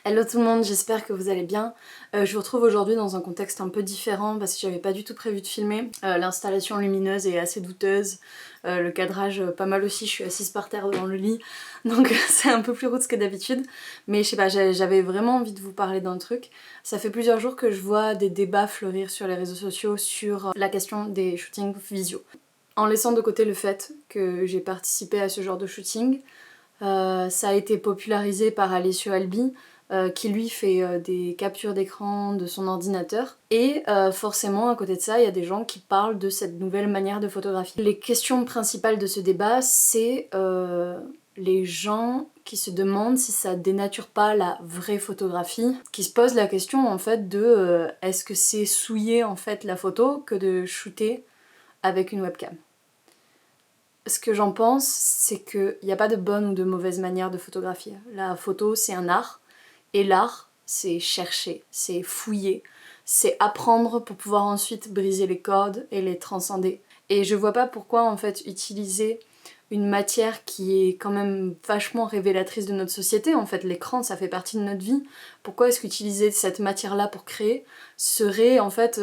Hello tout le monde, j'espère que vous allez bien. Je vous retrouve aujourd'hui dans un contexte un peu différent parce que j'avais pas du tout prévu de filmer. L'installation lumineuse est assez douteuse, le cadrage pas mal aussi, je suis assise par terre dans le lit, donc c'est un peu plus roots que d'habitude. Mais je sais pas, j'avais vraiment envie de vous parler d'un truc. Ça fait plusieurs jours que je vois des débats fleurir sur les réseaux sociaux sur la question des shootings visio. En laissant de côté le fait que j'ai participé à ce genre de shooting, ça a été popularisé par Alessio Albi, qui lui fait des captures d'écran de son ordinateur. Et forcément, à côté de ça, il y a des gens qui parlent de cette nouvelle manière de photographier. Les questions principales de ce débat, c'est les gens qui se demandent si ça dénature pas la vraie photographie, qui se posent la question en fait de est-ce que c'est souiller en fait la photo que de shooter avec une webcam. Ce que j'en pense, c'est qu'il n'y a pas de bonne ou de mauvaise manière de photographier. La photo, c'est un art, et l'art, c'est chercher, c'est fouiller, c'est apprendre pour pouvoir ensuite briser les codes et les transcender. Et je vois pas pourquoi en fait utiliser une matière qui est quand même vachement révélatrice de notre société, en fait l'écran ça fait partie de notre vie, pourquoi est-ce qu'utiliser cette matière-là pour créer serait en fait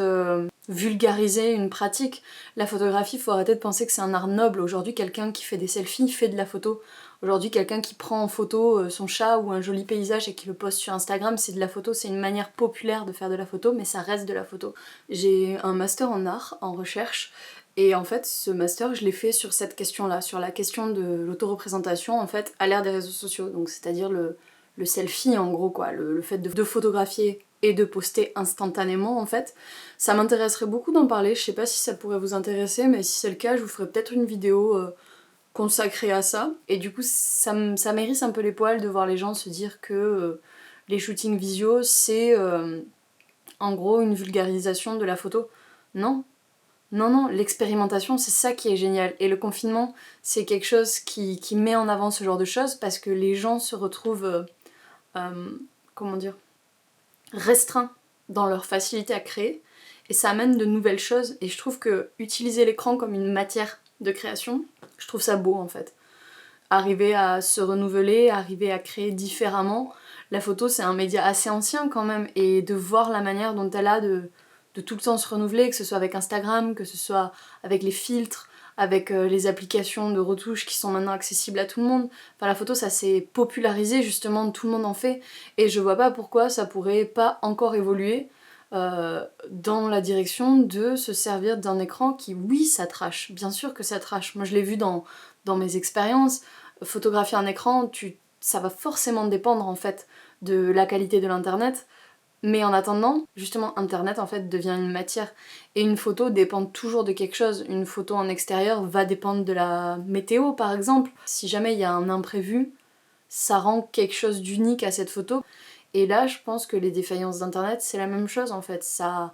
vulgariser une pratique. La photographie, faut arrêter de penser que c'est un art noble. Aujourd'hui quelqu'un qui fait des selfies fait de la photo. Aujourd'hui quelqu'un qui prend en photo son chat ou un joli paysage et qui le poste sur Instagram, c'est de la photo, c'est une manière populaire de faire de la photo, mais ça reste de la photo. J'ai un master en art, en recherche, et en fait, ce master, je l'ai fait sur cette question-là, sur la question de l'autoreprésentation, en fait, à l'ère des réseaux sociaux. Donc, c'est-à-dire le selfie, en gros, quoi. Le fait de photographier et de poster instantanément, en fait. Ça m'intéresserait beaucoup d'en parler. Je sais pas si ça pourrait vous intéresser, mais si c'est le cas, je vous ferai peut-être une vidéo consacrée à ça. Et du coup, ça m'hérisse un peu les poils de voir les gens se dire que les shootings visio, c'est en gros une vulgarisation de la photo. Non. Non, l'expérimentation, c'est ça qui est génial. Et le confinement, c'est quelque chose qui met en avant ce genre de choses parce que les gens se retrouvent, comment dire, restreints dans leur facilité à créer. Et ça amène de nouvelles choses. Et je trouve que utiliser l'écran comme une matière de création, je trouve ça beau en fait. Arriver à se renouveler, arriver à créer différemment. La photo, c'est un média assez ancien quand même. Et de voir la manière dont elle a de tout le temps se renouveler, que ce soit avec Instagram, que ce soit avec les filtres, avec les applications de retouches qui sont maintenant accessibles à tout le monde. Enfin, la photo, ça s'est popularisé justement, tout le monde en fait, et je vois pas pourquoi ça pourrait pas encore évoluer dans la direction de se servir d'un écran qui, oui, ça trash, bien sûr que ça trash. Moi, je l'ai vu dans mes expériences, photographier un écran, ça va forcément dépendre en fait de la qualité de l'internet. Mais en attendant, justement, Internet en fait devient une matière. Et une photo dépend toujours de quelque chose. Une photo en extérieur va dépendre de la météo par exemple. Si jamais il y a un imprévu, ça rend quelque chose d'unique à cette photo. Et là, je pense que les défaillances d'Internet, c'est la même chose en fait. Ça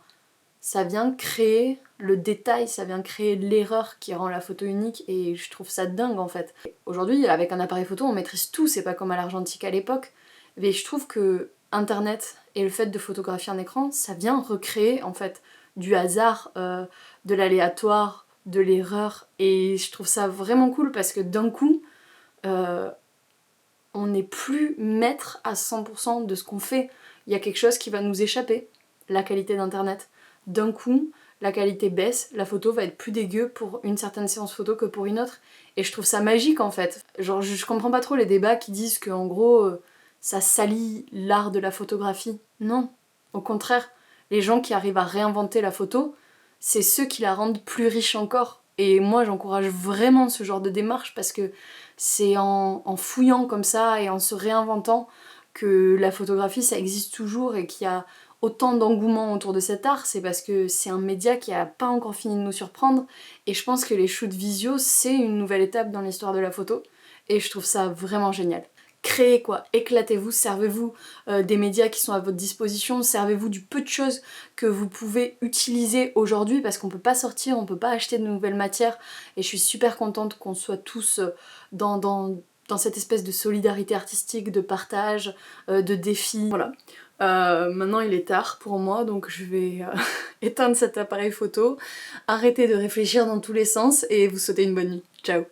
vient créer le détail, ça vient créer l'erreur qui rend la photo unique et je trouve ça dingue en fait. Aujourd'hui, avec un appareil photo, on maîtrise tout, c'est pas comme à l'argentique à l'époque. Mais je trouve que Internet et le fait de photographier un écran, ça vient recréer en fait du hasard, de l'aléatoire, de l'erreur. Et je trouve ça vraiment cool parce que d'un coup, on n'est plus maître à 100% de ce qu'on fait. Il y a quelque chose qui va nous échapper, la qualité d'Internet. D'un coup, la qualité baisse, la photo va être plus dégueu pour une certaine séance photo que pour une autre. Et je trouve ça magique en fait. Genre, je comprends pas trop les débats qui disent que en gros, ça salit l'art de la photographie. Non, au contraire, les gens qui arrivent à réinventer la photo, c'est ceux qui la rendent plus riche encore. Et moi, j'encourage vraiment ce genre de démarche parce que c'est en fouillant comme ça et en se réinventant que la photographie, ça existe toujours et qu'il y a autant d'engouement autour de cet art, c'est parce que c'est un média qui a pas encore fini de nous surprendre et je pense que les shoots visio, c'est une nouvelle étape dans l'histoire de la photo et je trouve ça vraiment génial. Créez quoi, éclatez-vous, servez-vous des médias qui sont à votre disposition, servez-vous du peu de choses que vous pouvez utiliser aujourd'hui parce qu'on peut pas sortir, on peut pas acheter de nouvelles matières et je suis super contente qu'on soit tous dans cette espèce de solidarité artistique, de partage, de défi, voilà. Maintenant il est tard pour moi donc je vais éteindre cet appareil photo, arrêter de réfléchir dans tous les sens et vous souhaiter une bonne nuit. Ciao.